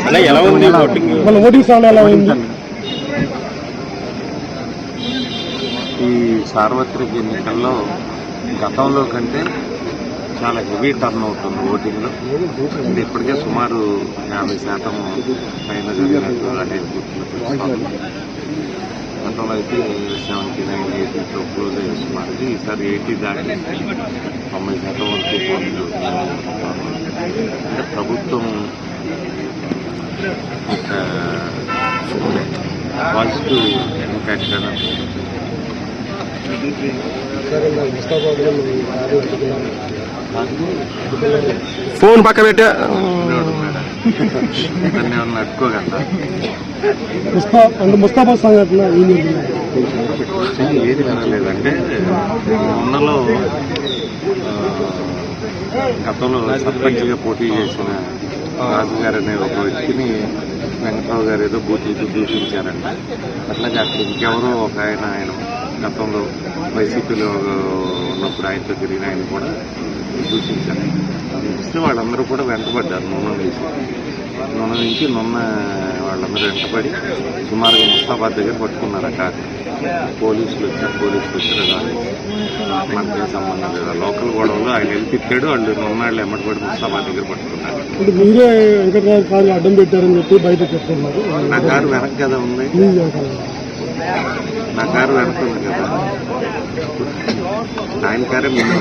అలా ఎలా ఉంది ఓటింగ్ సౌండ్ ఎలా ఉంది? ఈ సార్వత్రిక ఎన్నికల్లో గతంలో కంటే చాలా హెవీ టర్న్ అవుతుంది ఓటింగ్లో. ఇది ఇప్పటికే సుమారు 50% పైన జరిగినట్టు అనేది గుర్తులు. గతంలో అయితే 79, 80తో క్లోజ్ అయ్యే సుమారు. ఈసారి 80 దాటి 90% వరకు పోటీలు. అంటే ప్రభుత్వం ఒక పాజిటివ్ ఇంపాక్ట్ అనేది. ఫోన్ పక్క పెట్టా ఏమన్నా అట్టుకోగలరా? ముస్తాఫా సంఘటన ఏది వినలేదంటే మొన్నలో గతంలో సర్పంచ్గా పోటీ చేసిన రాజు గారు అనే ఒక వ్యక్తిని వెంకట్రావు గారు ఏదో బూతులతో దూషించారంట. అట్లాగే అక్కడ ఇంకెవరో ఒక ఆయన గతంలో వైసీపీలో ఉన్నప్పుడు ఆయనతో తిరిగిన ఆయన కూడా దూషించారు. చూస్తే వాళ్ళందరూ కూడా వెంటబడ్డారు. నూనె నుంచి వాళ్ళందరూ వెంటబడి సుమారుగా ముస్తాబాద్ దగ్గర పట్టుకున్నారు. ఆ కారు పోలీసులు వచ్చారు. మనకేం సంబంధం లేదు. లోకల్ గొడవలు ఆయన వెళ్ళి తిట్టాడు. వాళ్ళు నొన్నాళ్ళు ఎమ్మటపడి ముస్తాబాద్ దగ్గర పట్టుకున్నారు. మీరే వెంకటరావు కారు అడ్డం పెట్టారని చెప్పి బయట చెప్తున్నారు. నా కారు వెనక కదా ఉంది. నా కారు వెనక ఉంది కదా. ఆయన కారే ముందు.